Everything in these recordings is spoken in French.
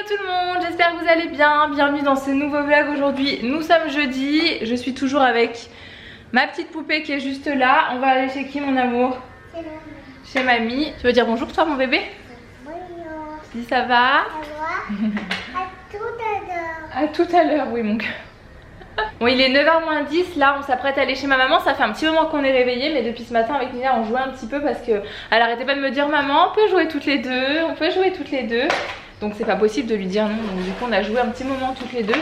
Hello tout le monde, j'espère que vous allez bien. Bienvenue dans ce nouveau vlog. Aujourd'hui nous sommes jeudi. Je suis toujours avec ma petite poupée qui est juste là. On va aller chez qui mon amour? Chez mamie. Tu veux dire bonjour toi mon bébé? Bonjour. Dis ça va? À tout à l'heure. À tout à l'heure, oui mon cœur. Bon, il est 9h moins 10, là on s'apprête à aller chez ma maman. Ça fait un petit moment qu'on est réveillés, mais depuis ce matin avec Nina on jouait un petit peu parce que elle arrêtait pas de me dire maman on peut jouer toutes les deux, on peut jouer toutes les deux. Donc c'est pas possible de lui dire non, donc du coup on a joué un petit moment toutes les deux.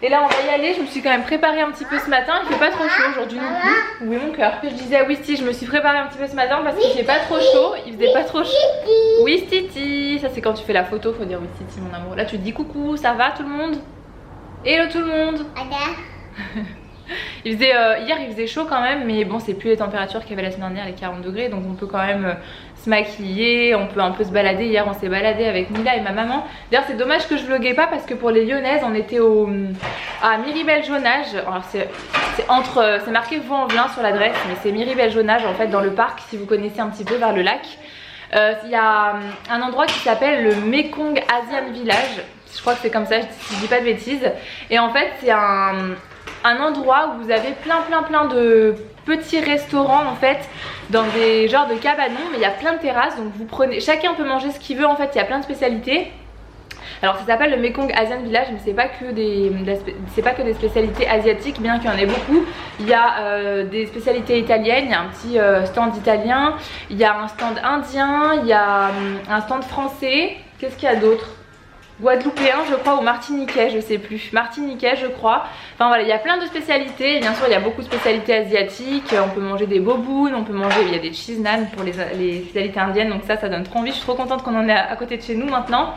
Et là on va y aller, je me suis quand même préparée un petit peu ce matin. Il fait pas trop chaud aujourd'hui non plus. Oui mon cœur. Je disais à Wisty, je me suis préparée un petit peu ce matin parce qu'il fait pas trop chaud. Il faisait pas trop chaud. Wistiti, ça c'est quand tu fais la photo, faut dire Wistiti mon amour. Là tu te dis coucou, ça va tout le monde? Hello tout le monde. Il faisait, hier il faisait chaud quand même, mais bon c'est plus les températures qu'il y avait la semaine dernière, les 40 degrés, donc on peut quand même se maquiller, on peut un peu se balader. Hier on s'est baladé avec Mila et ma maman. D'ailleurs c'est dommage que je vloguais pas parce que pour les Lyonnaises on était à Miribel-Jonage. Alors c'est marqué Vaux-en-Velin sur l'adresse, mais c'est Miribel-Jonage en fait dans le parc si vous connaissez un petit peu vers le lac. Il y a un endroit qui s'appelle le Mekong Asian Village, je crois que c'est comme ça si je dis pas de bêtises. Et en fait c'est un endroit où vous avez plein de petits restaurants en fait, dans des genres de cabanons, mais il y a plein de terrasses, donc vous prenez, chacun peut manger ce qu'il veut en fait, il y a plein de spécialités. Alors ça s'appelle le Mekong Asian Village, mais c'est pas que des spécialités asiatiques, bien qu'il y en ait beaucoup. Il y a des spécialités italiennes, il y a un petit stand italien, il y a un stand indien, il y a un stand français. Qu'est-ce qu'il y a d'autre? Guadeloupéen je crois, ou martiniquais, je sais plus, martiniquais je crois. Enfin voilà, il y a plein de spécialités. Et bien sûr il y a beaucoup de spécialités asiatiques. On peut manger des bobounes, on peut manger, il y a des cheese naan pour les spécialités indiennes. Donc ça donne trop envie, je suis trop contente qu'on en ait à côté de chez nous maintenant.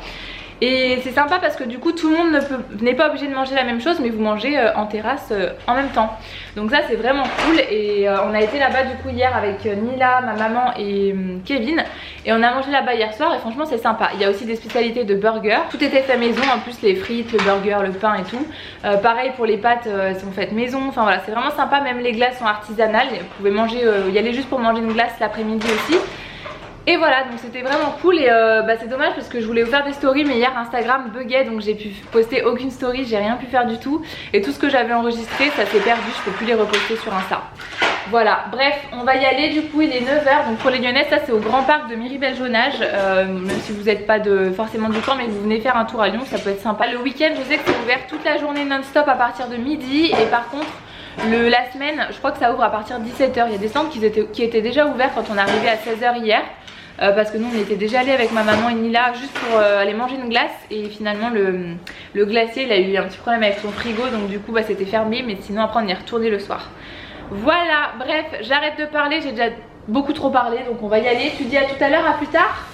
Et c'est sympa parce que du coup tout le monde n'est pas obligé de manger la même chose, mais vous mangez en terrasse en même temps. Donc ça c'est vraiment cool. Et on a été là-bas du coup hier avec Nila, ma maman et Kevin. Et on a mangé là-bas hier soir et franchement c'est sympa. Il y a aussi des spécialités de burgers. Tout était fait maison, en plus les frites, le burger, le pain et tout. Pareil pour les pâtes, elles sont faites maison. Enfin voilà, c'est vraiment sympa, même les glaces sont artisanales. Vous pouvez manger, y aller juste pour manger une glace l'après-midi aussi. Et voilà, donc c'était vraiment cool. Et c'est dommage parce que je voulais vous faire des stories, mais hier Instagram buguait, donc j'ai pu poster aucune story, j'ai rien pu faire du tout. Et tout ce que j'avais enregistré ça s'est perdu, je peux plus les reposter sur Insta. Voilà, bref, on va y aller, du coup il est 9h. Donc pour les Lyonnaises, ça c'est au grand parc de Miribel-Jonage. Même si vous n'êtes pas forcément du camp, mais que vous venez faire un tour à Lyon, ça peut être sympa. Le week-end je sais que c'est ouvert toute la journée non-stop à partir de midi. Et par contre la semaine, je crois que ça ouvre à partir de 17h. Il y a des stands qui étaient déjà ouverts quand on est arrivé à 16h hier. Parce que nous on était déjà allés avec ma maman et Nila juste pour aller manger une glace. Et finalement le glacier il a eu un petit problème avec son frigo, donc du coup c'était fermé. Mais sinon après on y est retourné le soir. Voilà, bref, j'arrête de parler, j'ai déjà beaucoup trop parlé, donc on va y aller. Tu dis à tout à l'heure, à plus tard?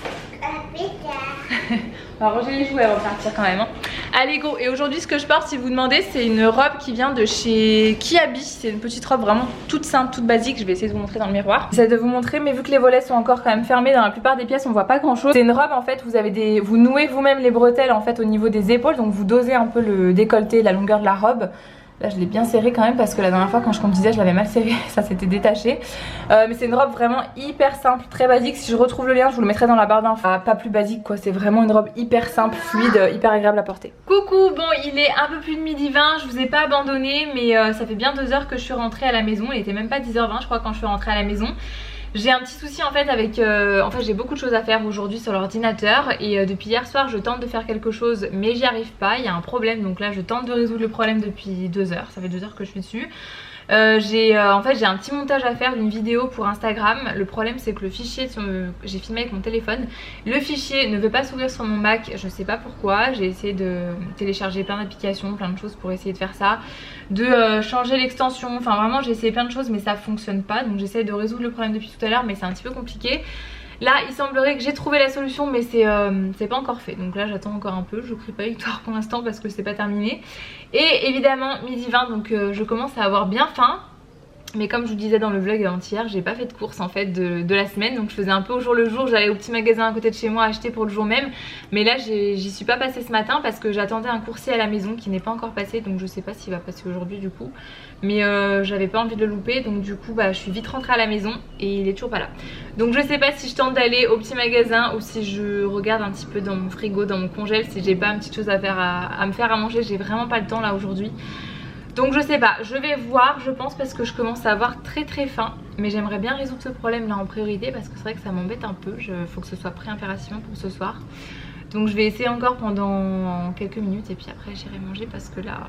À plus tard. On va ranger les jouets avant de partir quand même hein. Allez go. Et aujourd'hui ce que je porte, si vous demandez, c'est une robe qui vient de chez Kiabi. C'est une petite robe vraiment toute simple, toute basique. Je vais essayer de vous montrer dans le miroir. J'essaie de vous montrer, mais vu que les volets sont encore quand même fermés, dans la plupart des pièces on voit pas grand chose. C'est une robe en fait, vous nouez vous-même les bretelles en fait au niveau des épaules. Donc vous dosez un peu le décolleté, la longueur de la robe. Là je l'ai bien serré quand même parce que la dernière fois quand je conduisais je l'avais mal serré, ça s'était détaché. Mais c'est une robe vraiment hyper simple, très basique. Si je retrouve le lien je vous le mettrai dans la barre d'infos. Pas plus basique quoi, c'est vraiment une robe hyper simple, fluide, hyper agréable à porter. Coucou, bon il est un peu plus de midi 20, je vous ai pas abandonné, mais ça fait bien 2 heures que je suis rentrée à la maison. Il était même pas 10h20 je crois quand je suis rentrée à la maison. J'ai un petit souci en fait avec, en fait j'ai beaucoup de choses à faire aujourd'hui sur l'ordinateur. Et depuis hier soir je tente de faire quelque chose mais j'y arrive pas, il y a un problème. Donc là je tente de résoudre le problème depuis 2 heures, ça fait 2 heures que je suis dessus. En fait j'ai un petit montage à faire d'une vidéo pour Instagram. Le problème c'est que le fichier, j'ai filmé avec mon téléphone, le fichier ne veut pas s'ouvrir sur mon Mac, je sais pas pourquoi. J'ai essayé de télécharger plein d'applications, plein de choses pour essayer de faire ça, de changer l'extension, enfin vraiment j'ai essayé plein de choses mais ça fonctionne pas. Donc j'essaie de résoudre le problème depuis tout à l'heure mais c'est un petit peu compliqué. Là il semblerait que j'ai trouvé la solution mais c'est pas encore fait. Donc là j'attends encore un peu, je crie pas victoire pour l'instant parce que c'est pas terminé. Et évidemment midi 20 donc je commence à avoir bien faim. Mais comme je vous disais dans le vlog avant-hier, j'ai pas fait de course en fait de la semaine. Donc je faisais un peu au jour le jour, j'allais au petit magasin à côté de chez moi acheter pour le jour même. Mais là j'y suis pas passée ce matin parce que j'attendais un coursier à la maison qui n'est pas encore passé. Donc je sais pas s'il va passer aujourd'hui du coup. Mais j'avais pas envie de le louper, donc du coup bah, je suis vite rentrée à la maison et il est toujours pas là. Donc je sais pas si je tente d'aller au petit magasin ou si je regarde un petit peu dans mon frigo, dans mon congèle, si j'ai pas une petite chose à faire à me faire à manger. J'ai vraiment pas le temps là aujourd'hui. Donc je sais pas, je vais voir je pense parce que je commence à avoir très faim. Mais j'aimerais bien résoudre ce problème là en priorité parce que c'est vrai que ça m'embête un peu. Faut que ce soit prêt impérativement pour ce soir. Donc je vais essayer encore pendant quelques minutes et puis après j'irai manger parce que là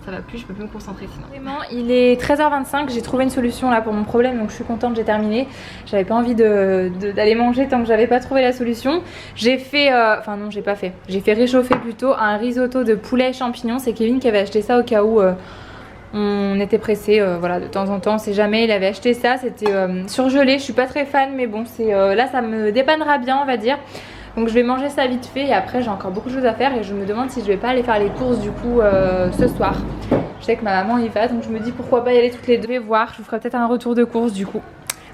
ça va plus, je peux plus me concentrer sinon. Vraiment, il est 13h25, j'ai trouvé une solution là pour mon problème donc je suis contente, j'ai terminé. J'avais pas envie d'aller manger tant que j'avais pas trouvé la solution. J'ai fait, enfin non j'ai pas fait, j'ai fait réchauffer plutôt un risotto de poulet et champignons. C'est Kevin qui avait acheté ça au cas où on était pressé, voilà, de temps en temps, on sait jamais. Il avait acheté ça, c'était surgelé, je suis pas très fan mais bon c'est là ça me dépannera bien on va dire. Donc je vais manger ça vite fait et après j'ai encore beaucoup de choses à faire et je me demande si je vais pas aller faire les courses du coup ce soir. Je sais que ma maman y va donc je me dis pourquoi pas y aller toutes les deux. Je vais voir, je vous ferai peut-être un retour de course du coup.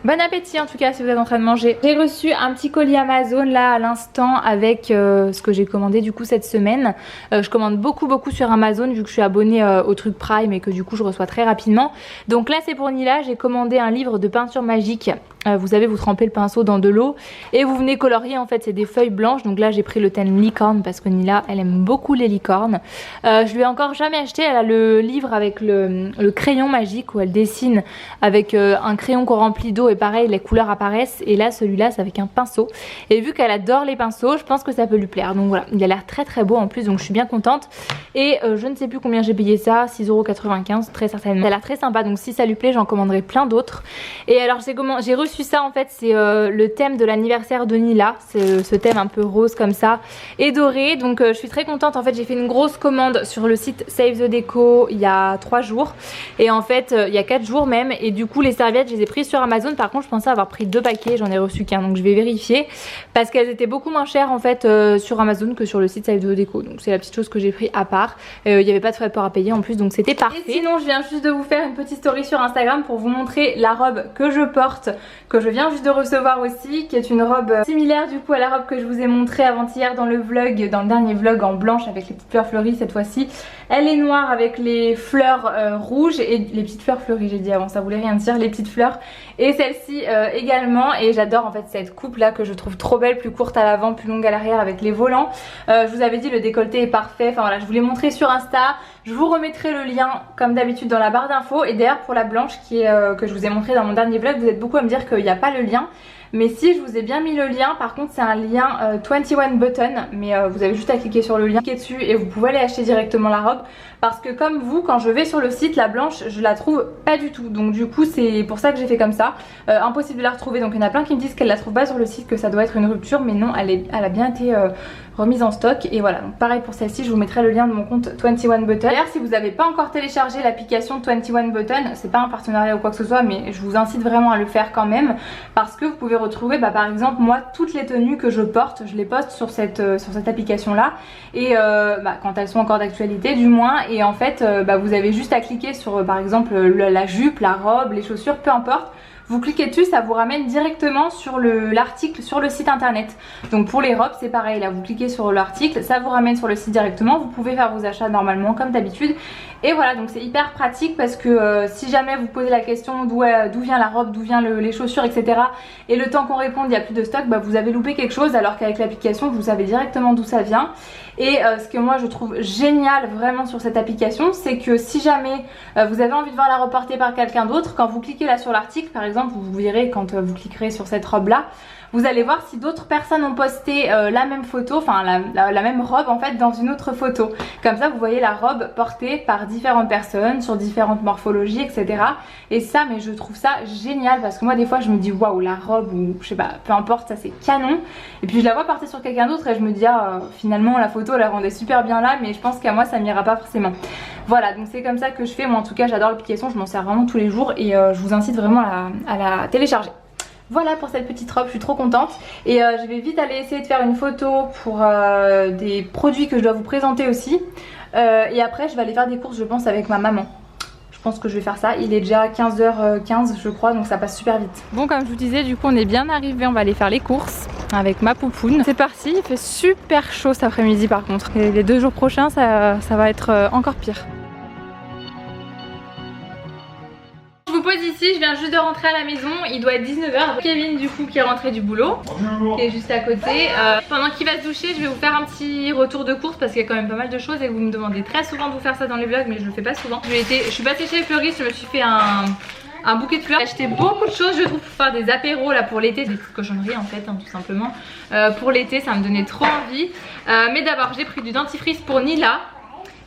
Bon appétit en tout cas si vous êtes en train de manger. J'ai reçu un petit colis Amazon là à l'instant avec ce que j'ai commandé du coup cette semaine. Je commande beaucoup sur Amazon vu que je suis abonnée au truc Prime et que du coup je reçois très rapidement. Donc là c'est pour Nila, j'ai commandé un livre de peinture magique. Vous savez, vous trempez le pinceau dans de l'eau et vous venez colorier, en fait c'est des feuilles blanches. Donc là j'ai pris le thème licorne parce que Nila elle aime beaucoup les licornes. Je lui ai encore jamais acheté, elle a le livre avec le crayon magique où elle dessine avec un crayon qu'on remplit d'eau et pareil les couleurs apparaissent. Et là celui-là c'est avec un pinceau et vu qu'elle adore les pinceaux je pense que ça peut lui plaire. Donc voilà, il a l'air très beau en plus donc je suis bien contente. Et je ne sais plus combien j'ai payé ça, 6,95 € très certainement. Ça a l'air très sympa donc si ça lui plaît j'en commanderai plein d'autres. Et alors j'ai reçu ça en fait, c'est le thème de l'anniversaire de Nila, c'est ce thème un peu rose comme ça et doré. Donc je suis très contente. En fait j'ai fait une grosse commande sur le site Save the Deco il y a 3 jours et en fait il y a 4 jours même. Et du coup les serviettes je les ai prises sur Amazon. Par contre je pensais avoir pris 2 paquets, j'en ai reçu qu'un donc je vais vérifier parce qu'elles étaient beaucoup moins chères en fait sur Amazon que sur le site Save the Deco. Donc c'est la petite chose que j'ai pris à part. Il n'y avait pas de frais de port à payer en plus donc c'était parfait. Et sinon je viens juste de vous faire une petite story sur Instagram pour vous montrer la robe que je porte, que je viens juste de recevoir aussi, qui est une robe similaire du coup à la robe que je vous ai montrée avant-hier dans le vlog, dans le dernier vlog en blanche avec les petites fleurs fleuries. Cette fois-ci elle est noire avec les fleurs rouges et les petites fleurs fleuries, j'ai dit avant ça voulait rien dire, les petites fleurs. Et celle-ci également. Et j'adore en fait cette coupe là que je trouve trop belle, plus courte à l'avant, plus longue à l'arrière avec les volants. Je vous avais dit le décolleté est parfait, enfin voilà je vous l'ai montré sur Insta. Je vous remettrai le lien comme d'habitude dans la barre d'infos. Et d'ailleurs pour la blanche qui est, que je vous ai montré dans mon dernier vlog, vous êtes beaucoup à me dire qu'il n'y a pas le lien. Mais si, je vous ai bien mis le lien. Par contre c'est un lien 21 button. Mais vous avez juste à cliquer sur le lien, cliquer dessus et vous pouvez aller acheter directement la robe. Parce que comme vous, quand je vais sur le site, la blanche je la trouve pas du tout. Donc du coup c'est pour ça que j'ai fait comme ça. Impossible de la retrouver. Donc il y en a plein qui me disent qu'elle la trouvent pas sur le site, que ça doit être une rupture. Mais non, elle a bien été remise en stock. Et voilà, donc pareil pour celle-ci, je vous mettrai le lien de mon compte 21 button. D'ailleurs si vous n'avez pas encore téléchargé l'application 21 button, c'est pas un partenariat ou quoi que ce soit, mais je vous incite vraiment à le faire quand même. Parce que vous pouvez retrouver par exemple moi toutes les tenues que je porte, je les poste sur cette application là. Et quand elles sont encore d'actualité du moins. Et en fait vous avez juste à cliquer sur par exemple la jupe, la robe, les chaussures, peu importe. Vous cliquez dessus, ça vous ramène directement sur l'article sur le site internet. Donc pour les robes c'est pareil, là vous cliquez sur l'article, ça vous ramène sur le site directement. Vous pouvez faire vos achats normalement comme d'habitude. Et voilà, donc c'est hyper pratique parce que si jamais vous posez la question d'où vient la robe, d'où vient les chaussures, etc. Et le temps qu'on réponde il n'y a plus de stock, vous avez loupé quelque chose. Alors qu'avec l'application vous savez directement d'où ça vient. Et ce que moi je trouve génial vraiment sur cette application, c'est que si jamais vous avez envie de voir la robe portée par quelqu'un d'autre, quand vous cliquez là sur l'article par exemple, vous verrez quand vous cliquerez sur cette robe là, vous allez voir si d'autres personnes ont posté la même photo, enfin la même robe en fait dans une autre photo. Comme ça vous voyez la robe portée par différentes personnes sur différentes morphologies, etc. Et ça, mais je trouve ça génial parce que moi des fois je me dis waouh, la robe ou je sais pas, peu importe, ça c'est canon. Et puis je la vois portée sur quelqu'un d'autre et je me dis finalement la photo la rendait super bien là, mais je pense qu'à moi ça m'ira pas forcément. Voilà, donc c'est comme ça que je fais. Moi en tout cas j'adore l'application, je m'en sers vraiment tous les jours et je vous incite vraiment à la télécharger. Voilà pour cette petite robe, je suis trop contente. Et je vais vite aller essayer de faire une photo pour des produits que je dois vous présenter aussi. Et après je vais aller faire des courses je pense avec ma maman. Je pense que je vais faire ça. Il est déjà 15h15 je crois, donc ça passe super vite. Bon, comme je vous disais, du coup on est bien arrivé, on va aller faire les courses avec ma poupoune. C'est parti, il fait super chaud cet après-midi par contre. Et les 2 jours prochains ça va être encore pire. Je vous pose ici, je viens juste de rentrer à la maison, il doit être 19h. Kevin du coup qui est rentré du boulot, qui est juste à côté. Pendant qu'il va se doucher, je vais vous faire un petit retour de course parce qu'il y a quand même pas mal de choses et vous me demandez très souvent de vous faire ça dans les vlogs, mais je le fais pas souvent. Je suis passée chez les fleuristes, je me suis fait un bouquet de fleurs. J'ai acheté beaucoup de choses, je trouve, pour faire des apéros là pour l'été, des petites cochonneries en fait, hein, tout simplement. Pour l'été, ça me donnait trop envie. Mais d'abord, j'ai pris du dentifrice pour Nila.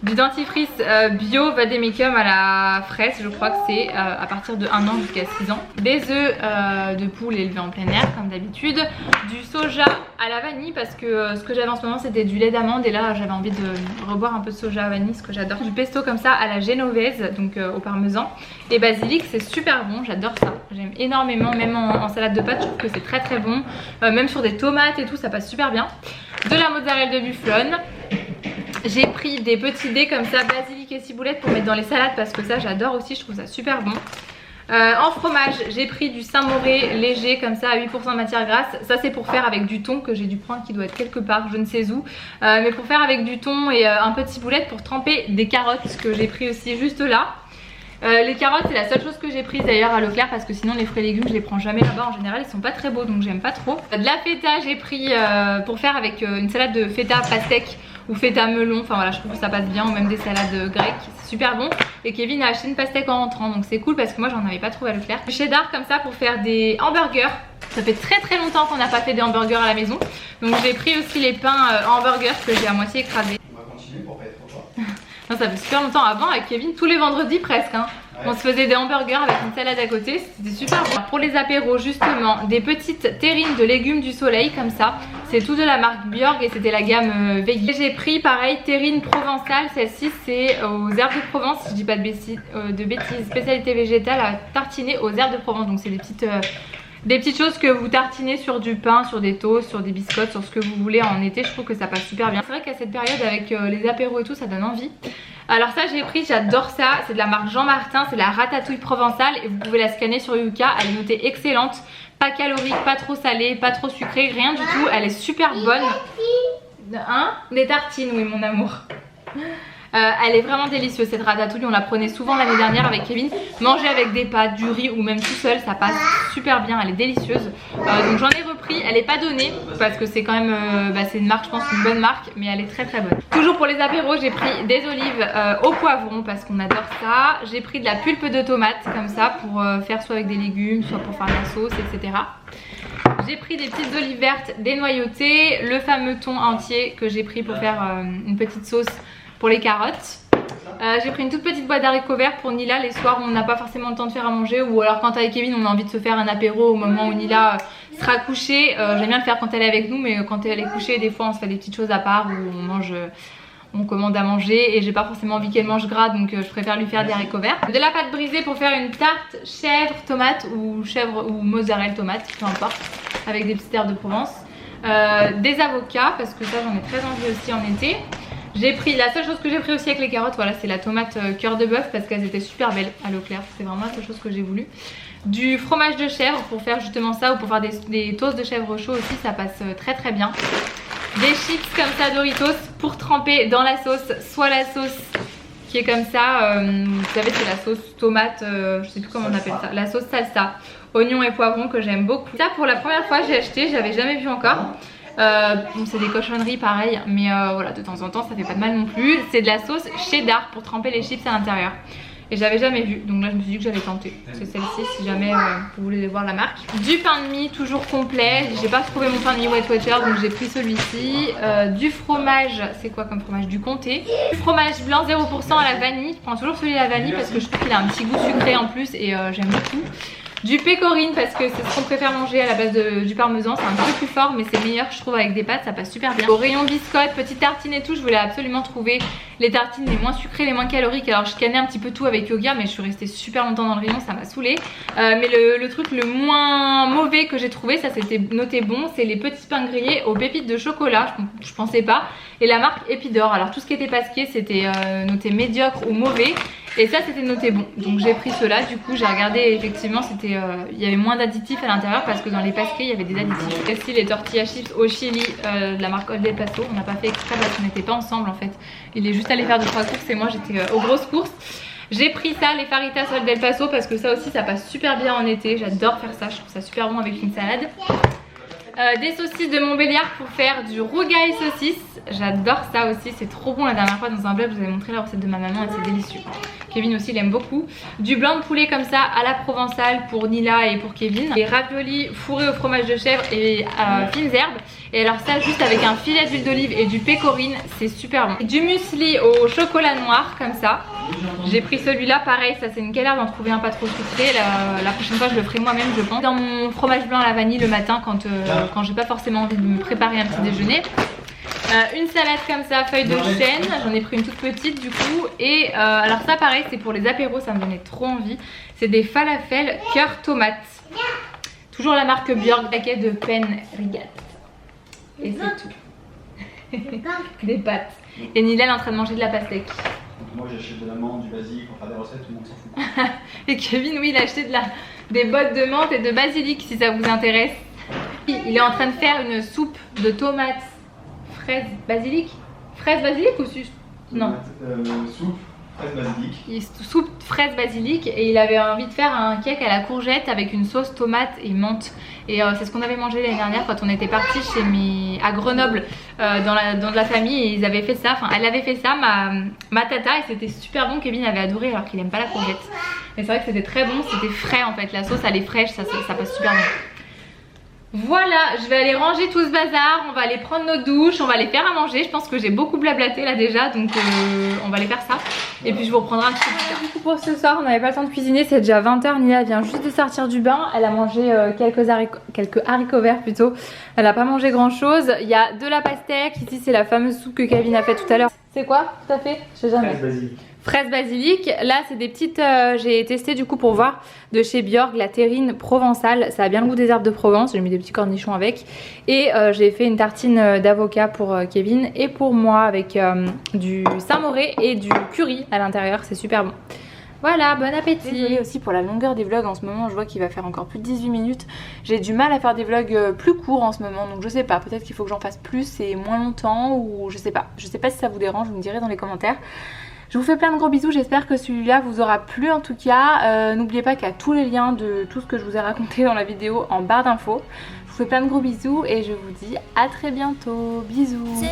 Du dentifrice bio Vademecum à la fraise, je crois que c'est à partir de 1 an jusqu'à 6 ans. Des œufs de poule élevés en plein air comme d'habitude. Du soja à la vanille parce que ce que j'avais en ce moment c'était du lait d'amande et là j'avais envie de reboire un peu de soja à vanille, ce que j'adore. Du pesto comme ça à la génovaise, donc au parmesan. Et basilic, c'est super bon, j'adore ça. J'aime énormément, même en salade de pâtes, je trouve que c'est très très bon. Même sur des tomates et tout, ça passe super bien. De la mozzarella de bufflone. J'ai pris des petits dés comme ça, basilic et ciboulette pour mettre dans les salades parce que ça j'adore aussi, je trouve ça super bon. En fromage, j'ai pris du Saint-Mauré léger comme ça à 8% de matière grasse. Ça c'est pour faire avec du thon que j'ai dû prendre qui doit être quelque part, je ne sais où. Mais pour faire avec du thon et un peu de ciboulette pour tremper des carottes que j'ai pris aussi juste là. Les carottes c'est la seule chose que j'ai prise d'ailleurs à Leclerc parce que sinon les fruits et légumes je les prends jamais là-bas, en général ils sont pas très beaux donc j'aime pas trop. De la feta j'ai pris pour faire avec une salade de feta pastèque ou feta melon, enfin voilà je trouve que ça passe bien, ou même des salades grecques, c'est super bon. Et Kevin a acheté une pastèque en rentrant donc c'est cool parce que moi j'en avais pas trouvé à Leclerc. Du cheddar comme ça pour faire des hamburgers, ça fait très très longtemps qu'on n'a pas fait des hamburgers à la maison. Donc j'ai pris aussi les pains hamburgers que j'ai à moitié écrasés. On va continuer pour pas être trop fort. Non, ça fait super longtemps. Avant avec Kevin, tous les vendredis presque hein. Ouais. On se faisait des hamburgers avec une salade à côté, c'était super bon. Pour les apéros justement, des petites terrines de légumes du soleil comme ça. C'est tout de la marque Björg et c'était la gamme Veggie. J'ai pris pareil terrine provençale, celle-ci c'est aux herbes de Provence, si je dis pas de bêtises, spécialité végétale à tartiner aux herbes de Provence. Donc c'est des petites choses que vous tartinez sur du pain, sur des toasts, sur des biscottes, sur ce que vous voulez en été. Je trouve que ça passe super bien. C'est vrai qu'à cette période avec les apéros et tout, ça donne envie. Alors ça j'ai pris, j'adore ça, c'est de la marque Jean Martin, c'est la ratatouille provençale et vous pouvez la scanner sur Yuka, elle est notée excellente, pas calorique, pas trop salée, pas trop sucrée, rien du tout, elle est super bonne. Des tartines, oui mon amour. Elle est vraiment délicieuse cette ratatouille, on la prenait souvent l'année dernière avec Kevin. Manger avec des pâtes, du riz ou même tout seul, ça passe super bien, elle est délicieuse. Donc j'en ai repris, elle est pas donnée parce que c'est quand même, c'est une marque, je pense une bonne marque, mais elle est très très bonne. Toujours pour les apéros, j'ai pris des olives au poivron parce qu'on adore ça. J'ai pris de la pulpe de tomate comme ça pour faire soit avec des légumes, soit pour faire de la sauce, etc. J'ai pris des petites olives vertes dénoyautées, le fameux thon entier que j'ai pris pour faire une petite sauce pour les carottes. J'ai pris une toute petite boîte d'haricots verts pour Nila les soirs où on n'a pas forcément le temps de faire à manger, ou alors quand avec Kevin on a envie de se faire un apéro au moment où Nila sera couchée. J'aime bien le faire quand elle est avec nous, mais quand elle est couchée des fois on se fait des petites choses à part où on mange, on commande à manger et j'ai pas forcément envie qu'elle mange gras, donc je préfère lui faire des haricots verts. De la pâte brisée pour faire une tarte chèvre tomate ou mozzarella tomate, peu importe, avec des petites herbes de Provence. Des avocats parce que ça j'en ai très envie aussi en été. J'ai pris, la seule chose que j'ai pris aussi avec les carottes, voilà, c'est la tomate cœur de bœuf parce qu'elles étaient super belles à Leclerc, c'est vraiment la seule chose que j'ai voulu. Du fromage de chèvre pour faire justement ça, ou pour faire des toasts de chèvre chaud aussi, ça passe très très bien. Des chips comme ça Doritos pour tremper dans la sauce, soit la sauce qui est comme ça, vous savez c'est la sauce tomate, je sais plus comment on appelle ça, la sauce salsa, oignon et poivron que j'aime beaucoup. Ça pour la première fois j'ai acheté, j'avais jamais vu encore. Bon, c'est des cochonneries pareil, mais voilà, de temps en temps ça fait pas de mal non plus. C'est de la sauce cheddar pour tremper les chips à l'intérieur. Et j'avais jamais vu, donc là je me suis dit que j'allais tenter. C'est celle-ci si jamais vous voulez voir la marque. Du pain de mie toujours complet. J'ai pas trouvé mon pain de mie Weight Watchers donc j'ai pris celui-ci. Du fromage, c'est quoi comme fromage? Du comté. Du fromage blanc 0% à la vanille. Je prends toujours celui à la vanille parce que je trouve qu'il a un petit goût sucré en plus et j'aime beaucoup. Du pecorine parce que c'est ce qu'on préfère manger à la base du parmesan, c'est un peu plus fort mais c'est meilleur je trouve avec des pâtes, ça passe super bien. Au rayon biscotte, petite tartine et tout, je voulais absolument trouver les tartines les moins sucrées, les moins caloriques. Alors je scannais un petit peu tout avec Yoga mais je suis restée super longtemps dans le rayon, ça m'a saoulée. Mais le truc le moins mauvais que j'ai trouvé, ça c'était noté bon, c'est les petits pains grillés aux pépites de chocolat, je pensais pas. Et la marque Epidor, alors tout ce qui était pasquier c'était noté médiocre ou mauvais. Et ça c'était noté bon, donc j'ai pris cela. Du coup j'ai regardé, effectivement c'était, il y avait moins d'additifs à l'intérieur parce que dans les pasquets il y avait des additifs. Ici les tortillas chips au chili de la marque Old El Paso. On n'a pas fait exprès parce qu'on n'était pas ensemble en fait. Il est juste allé faire 2-3 courses et moi j'étais aux grosses courses. J'ai pris ça, les faritas Old El Paso, parce que ça aussi ça passe super bien en été. J'adore faire ça, je trouve ça super bon avec une salade. Des saucisses de Montbéliard pour faire du rougail saucisse. J'adore ça aussi, c'est trop bon. La dernière fois dans un vlog je vous avais montré la recette de ma maman et c'est délicieux. Kevin aussi il aime beaucoup. Du blanc de poulet comme ça à la provençale pour Nila et pour Kevin. Des raviolis fourrés au fromage de chèvre et fines herbes. Et alors ça juste avec un filet d'huile d'olive et du pécorine, c'est super bon. Du muesli au chocolat noir comme ça. J'ai pris celui-là, pareil, ça c'est une galère d'en trouver un pas trop sucré. La prochaine fois je le ferai moi-même je pense. Dans mon fromage blanc à la vanille le matin quand j'ai pas forcément envie de me préparer un petit déjeuner. Une salade comme ça, feuille de chêne, j'en ai pris une toute petite du coup. Et alors ça pareil c'est pour les apéros, ça me donnait trop envie. C'est des falafels cœur tomate. Toujours la marque Björk, paquet de Pen Rigat. Et c'est tout. Des pâtes. Et Nila est en train de manger de la pastèque. Moi j'achète de la menthe, du basilic pour faire des recettes, tout le monde s'en fout. Et Kevin oui il a acheté des bottes de menthe et de basilic si ça vous intéresse. Il est en train de faire une soupe de tomates, fraises, basilic. Fraise basilic ou sus? Non. Soupe, fraise basilic. Soupe fraise basilic et il avait envie de faire un cake à la courgette avec une sauce tomate et menthe. Et c'est ce qu'on avait mangé l'année dernière quand on était parti à Grenoble dans la famille et ils avaient fait ça, enfin elle avait fait ça, ma tata, et c'était super bon. Kevin avait adoré alors qu'il aime pas la courgette. Mais c'est vrai que c'était très bon, c'était frais en fait, la sauce elle est fraîche, ça passe super bien. Voilà, je vais aller ranger tout ce bazar, on va aller prendre nos douches, on va aller faire à manger. Je pense que j'ai beaucoup blablaté là déjà, donc on va aller faire ça. Et puis je vous reprendrai un petit peu plus tard. Du coup pour ce soir, on n'avait pas le temps de cuisiner, c'est déjà 20 h. Nila vient juste de sortir du bain, elle a mangé quelques haricots verts plutôt. Elle n'a pas mangé grand chose. Il y a de la pastèque, ici c'est la fameuse soupe que Kevin a fait tout à l'heure. C'est quoi tout à fait? Je sais jamais. Fraise basilic. Fraise basilic, là c'est des petites, j'ai testé du coup pour voir de chez Björk, la terrine provençale, ça a bien le goût des herbes de Provence, j'ai mis des petits cornichons avec. Et j'ai fait une tartine d'avocat pour Kevin et pour moi avec du Saint-Moré et du curry à l'intérieur, c'est super bon. Voilà, bon appétit. Désolée aussi pour la longueur des vlogs en ce moment, je vois qu'il va faire encore plus de 18 minutes. J'ai du mal à faire des vlogs plus courts en ce moment, donc je sais pas, peut-être qu'il faut que j'en fasse plus et moins longtemps ou je sais pas. Je sais pas si ça vous dérange, vous me direz dans les commentaires. Je vous fais plein de gros bisous, j'espère que celui-là vous aura plu en tout cas. N'oubliez pas qu'il y a tous les liens de tout ce que je vous ai raconté dans la vidéo en barre d'infos. Je vous fais plein de gros bisous et je vous dis à très bientôt. Bisous.